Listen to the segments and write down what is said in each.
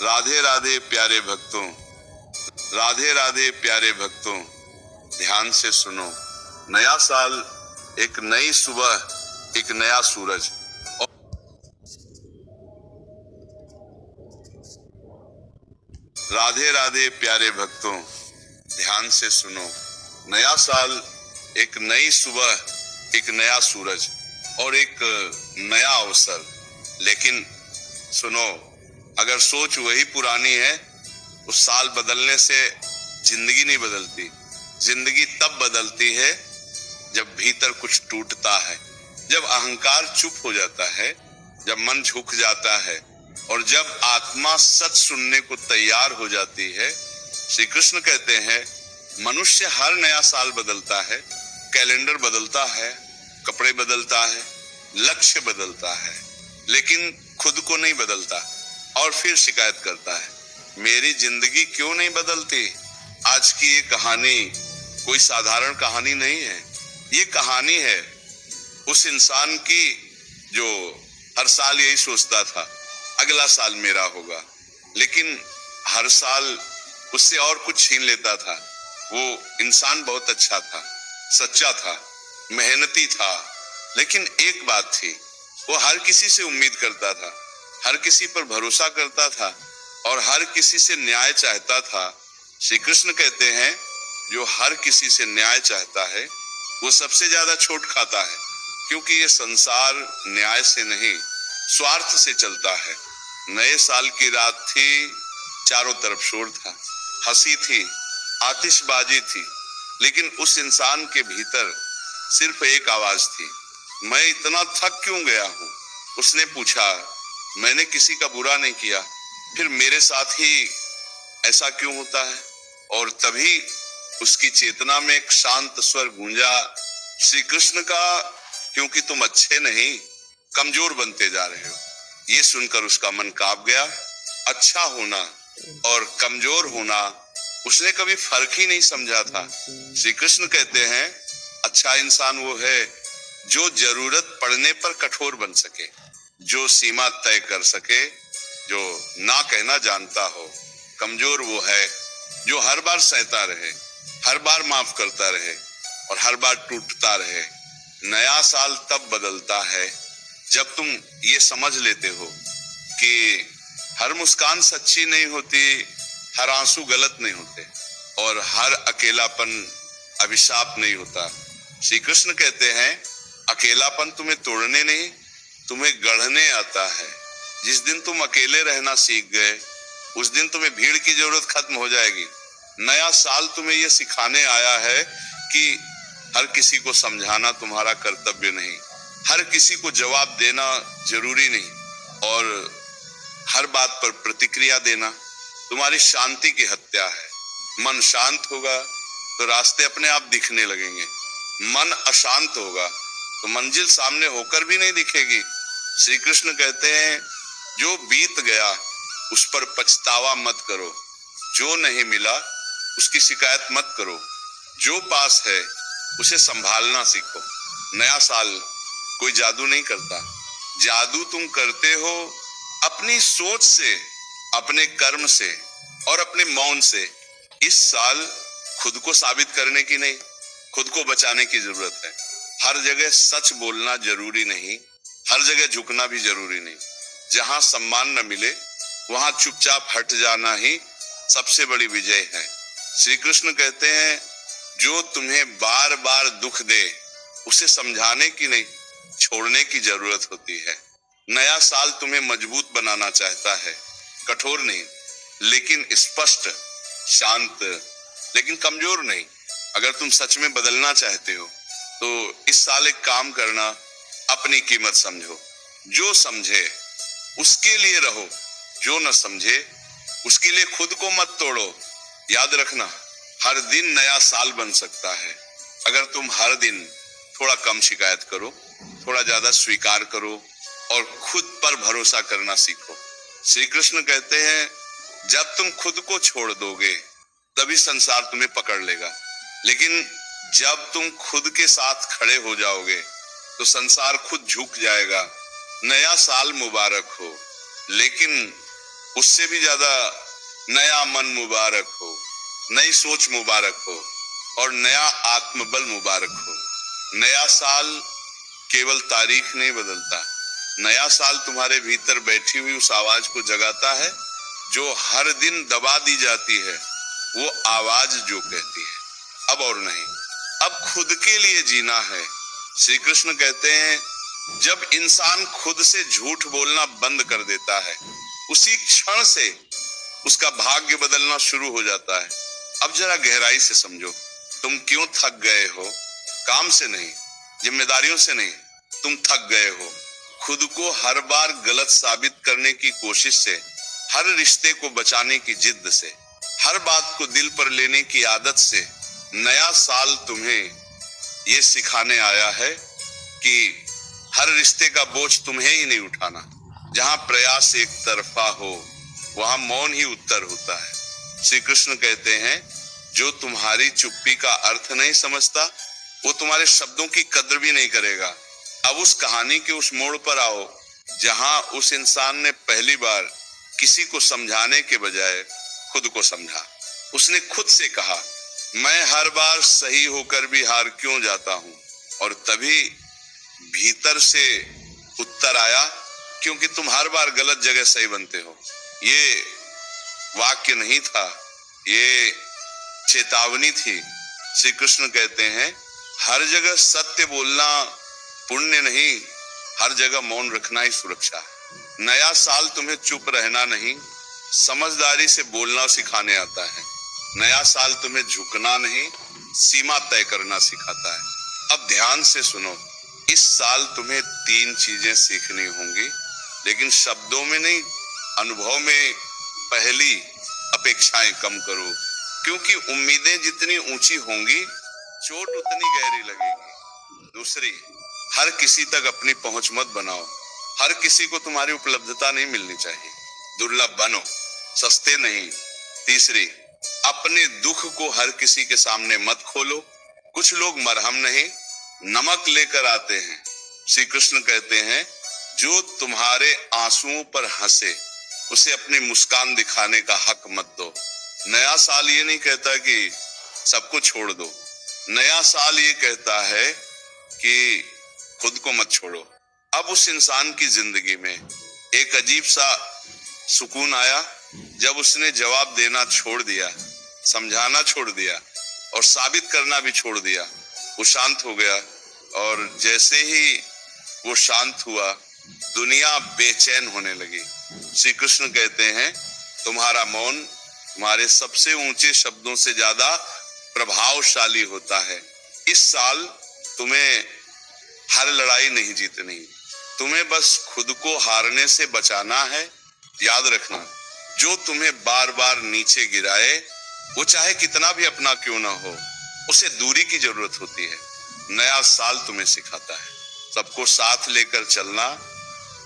राधे राधे प्यारे भक्तों, राधे राधे प्यारे भक्तों, ध्यान से सुनो। नया साल, एक नई सुबह, एक नया सूरज। राधे राधे प्यारे भक्तों, ध्यान से सुनो। नया साल, एक नई सुबह, एक नया सूरज और एक नया अवसर। लेकिन सुनो, अगर सोच वही पुरानी है, उस साल बदलने से जिंदगी नहीं बदलती। जिंदगी तब बदलती है जब भीतर कुछ टूटता है, जब अहंकार चुप हो जाता है, जब मन झुक जाता है और जब आत्मा सच सुनने को तैयार हो जाती है। श्री कृष्ण कहते हैं, मनुष्य हर नया साल बदलता है, कैलेंडर बदलता है, कपड़े बदलता है, लक्ष्य बदलता है, लेकिन खुद को नहीं बदलता और फिर शिकायत करता है, मेरी जिंदगी क्यों नहीं बदलती। आज की ये कहानी कोई साधारण कहानी नहीं है। ये कहानी है उस इंसान की जो हर साल यही सोचता था, अगला साल मेरा होगा, लेकिन हर साल उससे और कुछ छीन लेता था। वो इंसान बहुत अच्छा था, सच्चा था, मेहनती था, लेकिन एक बात थी, वो हर किसी से उम्मीद करता था, हर किसी पर भरोसा करता था और हर किसी से न्याय चाहता था। श्री कृष्ण कहते हैं, जो हर किसी से न्याय चाहता है वो सबसे ज्यादा चोट खाता है, क्योंकि ये संसार न्याय से नहीं, स्वार्थ से चलता है। नए साल की रात थी, चारों तरफ शोर था, हंसी थी, आतिशबाजी थी, लेकिन उस इंसान के भीतर सिर्फ एक आवाज थी, मैं इतना थक क्यों गया हूँ। उसने पूछा, मैंने किसी का बुरा नहीं किया, फिर मेरे साथ ही ऐसा क्यों होता है। और तभी उसकी चेतना में एक शांत स्वर गूंजा, श्री कृष्ण का, क्योंकि तुम अच्छे नहीं, कमजोर बनते जा रहे हो। ये सुनकर उसका मन कांप गया। अच्छा होना और कमजोर होना उसने कभी फर्क ही नहीं समझा था। श्री कृष्ण कहते हैं, अच्छा इंसान वो है जो जरूरत पड़ने पर कठोर बन सके, जो सीमा तय कर सके, जो ना कहना जानता हो। कमजोर वो है जो हर बार सहता रहे, हर बार माफ करता रहे और हर बार टूटता रहे। नया साल तब बदलता है जब तुम ये समझ लेते हो कि हर मुस्कान सच्ची नहीं होती, हर आंसू गलत नहीं होते और हर अकेलापन अभिशाप नहीं होता। श्री कृष्ण कहते हैं, अकेलापन तुम्हें तोड़ने नहीं, तुम्हें गढ़ने आता है। जिस दिन तुम अकेले रहना सीख गए, उस दिन तुम्हें भीड़ की जरूरत खत्म हो जाएगी। नया साल तुम्हें यह सिखाने आया है कि हर किसी को समझाना तुम्हारा कर्तव्य नहीं, हर किसी को जवाब देना जरूरी नहीं और हर बात पर प्रतिक्रिया देना तुम्हारी शांति की हत्या है। मन शांत होगा तो रास्ते अपने आप दिखने लगेंगे, मन अशांत होगा तो मंजिल सामने होकर भी नहीं दिखेगी। श्री कृष्ण कहते हैं, जो बीत गया उस पर पछतावा मत करो, जो नहीं मिला उसकी शिकायत मत करो, जो पास है उसे संभालना सीखो। नया साल कोई जादू नहीं करता, जादू तुम करते हो अपनी सोच से, अपने कर्म से और अपने मौन से। इस साल खुद को साबित करने की नहीं, खुद को बचाने की जरूरत है। हर जगह सच बोलना जरूरी नहीं, हर जगह झुकना भी जरूरी नहीं। जहां सम्मान न मिले वहां चुपचाप हट जाना ही सबसे बड़ी विजय है। श्री कृष्ण कहते हैं, जो तुम्हें बार बार दुख दे उसे समझाने की नहीं, छोड़ने की जरूरत होती है। नया साल तुम्हें मजबूत बनाना चाहता है, कठोर नहीं लेकिन स्पष्ट, शांत लेकिन कमजोर नहीं। अगर तुम सच में बदलना चाहते हो तो इस साल एक काम करना, अपनी कीमत समझो। जो समझे उसके लिए रहो, जो न समझे उसके लिए खुद को मत तोड़ो। याद रखना, हर दिन नया साल बन सकता है अगर तुम हर दिन थोड़ा कम शिकायत करो, थोड़ा ज्यादा स्वीकार करो और खुद पर भरोसा करना सीखो। श्री कृष्ण कहते हैं, जब तुम खुद को छोड़ दोगे तभी संसार तुम्हें पकड़ लेगा, लेकिन जब तुम खुद के साथ खड़े हो जाओगे तो संसार खुद झुक जाएगा। नया साल मुबारक हो, लेकिन उससे भी ज्यादा नया मन मुबारक हो, नई सोच मुबारक हो और नया आत्मबल मुबारक हो। नया साल केवल तारीख नहीं बदलता, नया साल तुम्हारे भीतर बैठी हुई उस आवाज को जगाता है जो हर दिन दबा दी जाती है, वो आवाज जो कहती है अब और नहीं, अब खुद के लिए जीना है। श्री कृष्ण कहते हैं जब इंसान खुद से झूठ बोलना बंद कर देता है, उसी क्षण से उसका भाग्य बदलना शुरू हो जाता है। अब जरा गहराई से समझो, तुम क्यों थक गए हो? काम से नहीं, जिम्मेदारियों से नहीं, तुम थक गए हो खुद को हर बार गलत साबित करने की कोशिश से, हर रिश्ते को बचाने की जिद से, हर बात को दिल पर लेने की आदत से। नया साल तुम्हें ये सिखाने आया है कि हर रिश्ते का बोझ तुम्हें ही नहीं उठाना। जहां प्रयास एक तरफा हो वहां मौन ही उत्तर होता है। श्री कृष्ण कहते हैं जो तुम्हारी चुप्पी का अर्थ नहीं समझता वो तुम्हारे शब्दों की कद्र भी नहीं करेगा। अब उस कहानी के उस मोड़ पर आओ जहां उस इंसान ने पहली बार किसी को समझाने के बजाय खुद को समझा। उसने खुद से कहा मैं हर बार सही होकर भी हार क्यों जाता हूं, और तभी भीतर से उत्तर आया क्योंकि तुम हर बार गलत जगह सही बनते हो। ये वाक्य नहीं था, ये चेतावनी थी। श्री कृष्ण कहते हैं हर जगह सत्य बोलना पुण्य नहीं, हर जगह मौन रखना ही सुरक्षा है। नया साल तुम्हें चुप रहना नहीं, समझदारी से बोलना सिखाने आता है। नया साल तुम्हें झुकना नहीं, सीमा तय करना सिखाता है। अब ध्यान से सुनो, इस साल तुम्हें 3 चीजें सीखनी होंगी, लेकिन शब्दों में नहीं, अनुभव में। पहली, अपेक्षाएं कम करो, क्योंकि उम्मीदें जितनी ऊंची होंगी चोट उतनी गहरी लगेगी। दूसरी, हर किसी तक अपनी पहुंच मत बनाओ, हर किसी को तुम्हारी उपलब्धता नहीं मिलनी चाहिए, दुर्लभ बनो, सस्ते नहीं। तीसरी, अपने दुख को हर किसी के सामने मत खोलो, कुछ लोग मरहम नहीं नमक लेकर आते हैं। श्री कृष्ण कहते हैं जो तुम्हारे आंसुओं पर हंसे उसे अपनी मुस्कान दिखाने का हक मत दो। नया साल ये नहीं कहता कि सबको छोड़ दो, नया साल ये कहता है कि खुद को मत छोड़ो। अब उस इंसान की जिंदगी में एक अजीब सा सुकून आया जब उसने जवाब देना छोड़ दिया, समझाना छोड़ दिया और साबित करना भी छोड़ दिया। वो शांत हो गया और जैसे ही वो शांत हुआ दुनिया बेचैन होने लगी। श्री कृष्ण कहते हैं तुम्हारा मौन तुम्हारे सबसे ऊंचे शब्दों से ज्यादा प्रभावशाली होता है। इस साल तुम्हें हर लड़ाई नहीं जीतनी, तुम्हें बस खुद को हारने से बचाना है। याद रखना, जो तुम्हें बार बार नीचे गिराए वो चाहे कितना भी अपना क्यों ना हो, उसे दूरी की जरूरत होती है। नया साल तुम्हें सिखाता है सबको साथ लेकर चलना,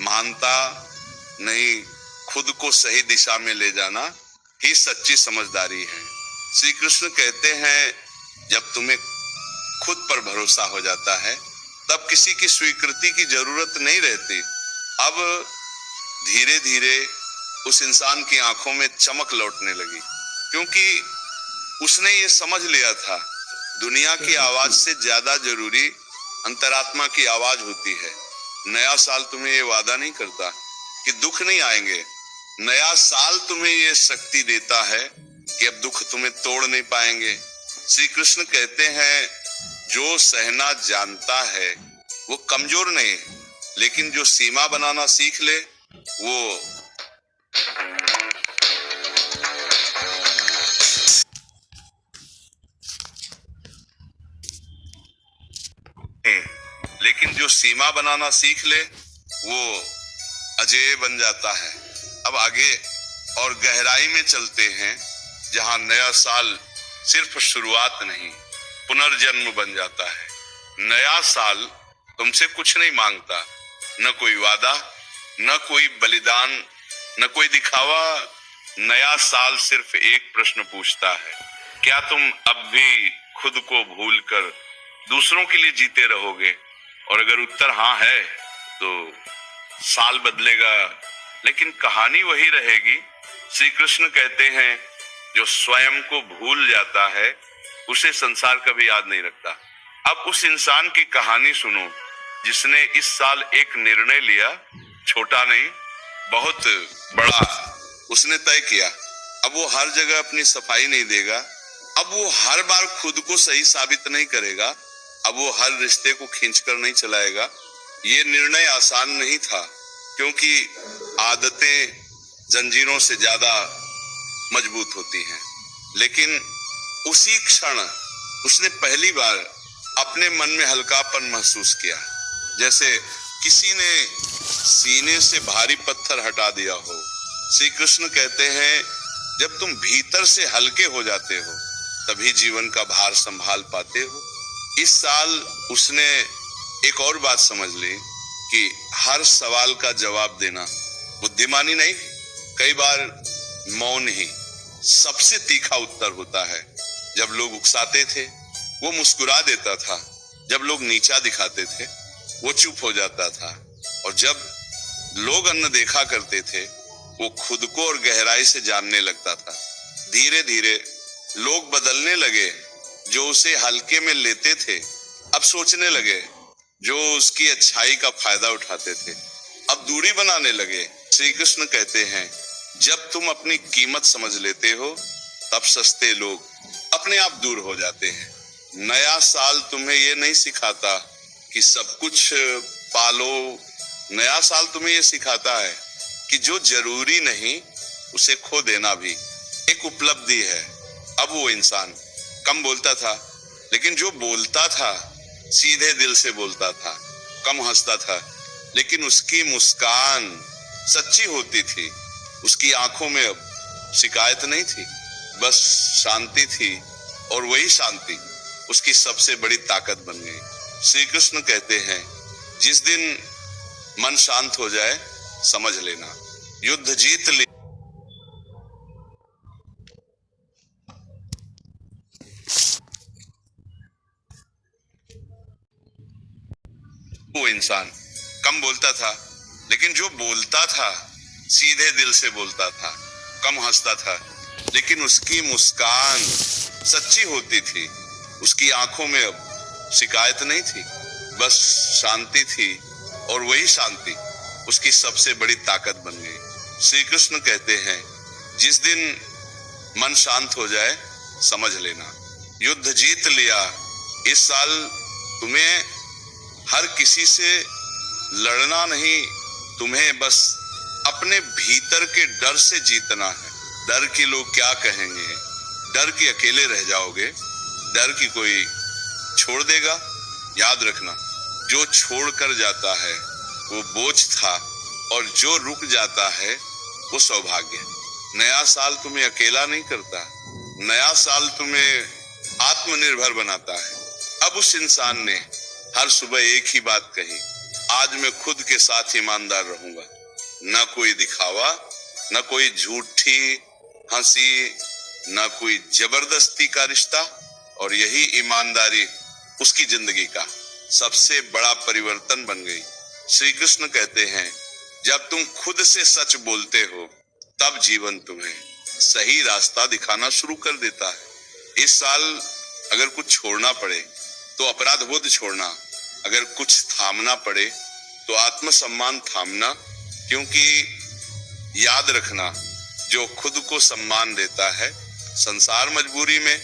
महानता नहीं, खुद को सही दिशा में ले जाना ही सच्ची समझदारी है। श्री कृष्ण कहते हैं जब तुम्हें खुद पर भरोसा हो जाता है तब किसी की स्वीकृति की जरूरत नहीं रहती। अब धीरे धीरे उस इंसान की आंखों में चमक लौटने लगी, क्योंकि उसने ये समझ लिया था दुनिया की आवाज से ज्यादा जरूरी अंतरात्मा की आवाज होती है। नया साल तुम्हें ये वादा नहीं करता कि दुख नहीं आएंगे, नया साल तुम्हें ये शक्ति देता है कि अब दुख तुम्हें तोड़ नहीं पाएंगे। श्री कृष्ण कहते हैं जो सहना जानता है वो कमजोर नहीं, लेकिन जो सीमा बनाना सीख ले वो सीमा बनाना सीख ले वो अजेय बन जाता है। अब आगे और गहराई में चलते हैं जहां नया साल सिर्फ शुरुआत नहीं पुनर्जन्म बन जाता है। नया साल तुमसे कुछ नहीं मांगता, न कोई वादा, न कोई बलिदान, न कोई दिखावा। नया साल सिर्फ एक प्रश्न पूछता है, क्या तुम अब भी खुद को भूलकर दूसरों के लिए जीते रहोगे? और अगर उत्तर हाँ है तो साल बदलेगा, लेकिन कहानी वही रहेगी श्री कृष्ण कहते हैं जो स्वयं को भूल जाता है उसे संसार कभी याद नहीं रखता। अब उस इंसान की कहानी सुनो जिसने इस साल एक निर्णय लिया, छोटा नहीं बहुत बड़ा उसने तय किया। अब वो हर जगह अपनी सफाई नहीं देगा, अब वो हर बार खुद को सही साबित नहीं करेगा, अब वो हर रिश्ते को खींचकर नहीं चलाएगा। ये निर्णय आसान नहीं था क्योंकि आदतें जंजीरों से ज्यादा मजबूत होती हैं। लेकिन उसी क्षण उसने पहली बार अपने मन में हल्कापन महसूस किया, जैसे किसी ने सीने से भारी पत्थर हटा दिया हो। श्री कृष्ण कहते हैं जब तुम भीतर से हल्के हो जाते हो तभी जीवन का भार संभाल पाते हो। इस साल उसने एक और बात समझ ली कि हर सवाल का जवाब देना बुद्धिमानी नहीं, कई बार मौन ही सबसे तीखा उत्तर होता है। जब लोग उकसाते थे वो मुस्कुरा देता था, जब लोग नीचा दिखाते थे वो चुप हो जाता था, और जब लोग अनदेखा करते थे वो खुद को और गहराई से जानने लगता था। धीरे धीरे लोग बदलने लगे, जो उसे हल्के में लेते थे अब सोचने लगे, जो उसकी अच्छाई का फायदा उठाते थे अब दूरी बनाने लगे। श्री कृष्ण कहते हैं जब तुम अपनी कीमत समझ लेते हो तब सस्ते लोग अपने आप दूर हो जाते हैं। नया साल तुम्हें ये नहीं सिखाता कि सब कुछ पालो, नया साल तुम्हें ये सिखाता है कि जो जरूरी नहीं उसे खो देना भी एक उपलब्धि है। अब वो इंसान कम बोलता था, लेकिन जो बोलता था सीधे दिल से बोलता था, कम हंसता था लेकिन उसकी मुस्कान सच्ची होती थी। उसकी आंखों में अब शिकायत नहीं थी, बस शांति थी, और वही शांति उसकी सबसे बड़ी ताकत बन गई। श्री कृष्ण कहते हैं जिस दिन मन शांत हो जाए समझ लेना युद्ध जीत ली। वो इंसान कम बोलता था, लेकिन जो बोलता था सीधे दिल से बोलता था, कम हंसता था लेकिन उसकी मुस्कान सच्ची होती थी। उसकी आंखों में अब शिकायत नहीं थी, बस शांति थी, और वही शांति उसकी सबसे बड़ी ताकत बन गई। श्री कृष्ण कहते हैं जिस दिन मन शांत हो जाए समझ लेना युद्ध जीत लिया। इस साल तुम्हें हर किसी से लड़ना नहीं, तुम्हें बस अपने भीतर के डर से जीतना है। डर कि लोग क्या कहेंगे, डर कि अकेले रह जाओगे, डर कि कोई छोड़ देगा। याद रखना जो छोड़ कर जाता है वो बोझ था, और जो रुक जाता है वो सौभाग्य। नया साल तुम्हें अकेला नहीं करता, नया साल तुम्हें आत्मनिर्भर बनाता है। अब उस इंसान ने हर सुबह एक ही बात कही, आज मैं खुद के साथ ईमानदार रहूंगा। न कोई दिखावा, न कोई झूठी हंसी, न कोई जबरदस्ती का रिश्ता, और यही ईमानदारी उसकी जिंदगी का सबसे बड़ा परिवर्तन बन गई। श्री कृष्ण कहते हैं जब तुम खुद से सच बोलते हो तब जीवन तुम्हें सही रास्ता दिखाना शुरू कर देता है। इस साल अगर कुछ छोड़ना पड़े तो अपराध बोध छोड़ना, अगर कुछ थामना पड़े तो आत्मसम्मान थामना, क्योंकि याद रखना जो खुद को सम्मान देता है संसार मजबूरी में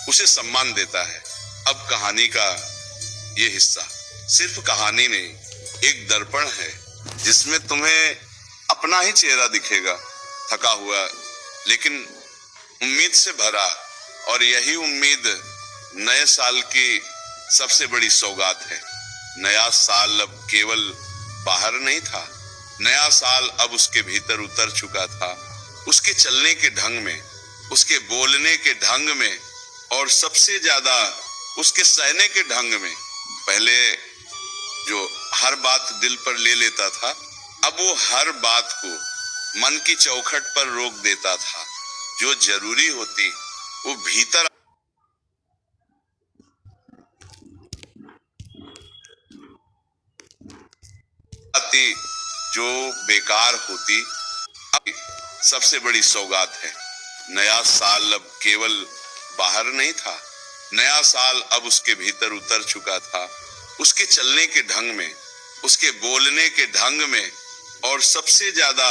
उसे सम्मान देता है। अब कहानी का ये हिस्सा सिर्फ कहानी नहीं, एक दर्पण है जिसमें तुम्हें अपना ही चेहरा दिखेगा, थका हुआ लेकिन उम्मीद से भरा, और यही उम्मीद नए साल की सबसे बड़ी सौगात है। नया साल अब केवल बाहर नहीं था, नया साल अब उसके भीतर उतर चुका था, उसके चलने के ढंग में, उसके बोलने के ढंग में, और सबसे ज्यादा उसके सहने के ढंग में। पहले जो हर बात दिल पर ले लेता था, अब वो हर बात को मन की चौखट पर रोक देता था। जो जरूरी होती वो भीतर आती, जो बेकार होती अब सबसे बड़ी सौगात है। नया साल अब केवल बाहर नहीं था, नया साल अब उसके भीतर उतर चुका था, उसके चलने के ढंग में, उसके बोलने के ढंग में और सबसे ज्यादा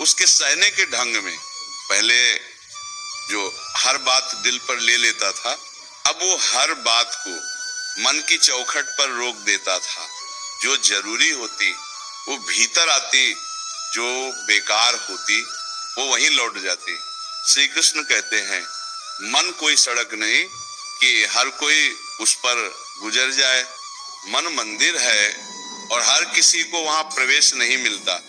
उसके सहने के ढंग में। पहले जो हर बात दिल पर ले लेता था, अब वो हर बात को मन की चौखट पर रोक देता था। जो जरूरी होती वो भीतर आती, जो बेकार होती वो वहीं लौट जाती। श्री कृष्ण कहते हैं, मन कोई सड़क नहीं कि हर कोई उस पर गुजर जाए। मन मंदिर है और हर किसी को वहां प्रवेश नहीं मिलता।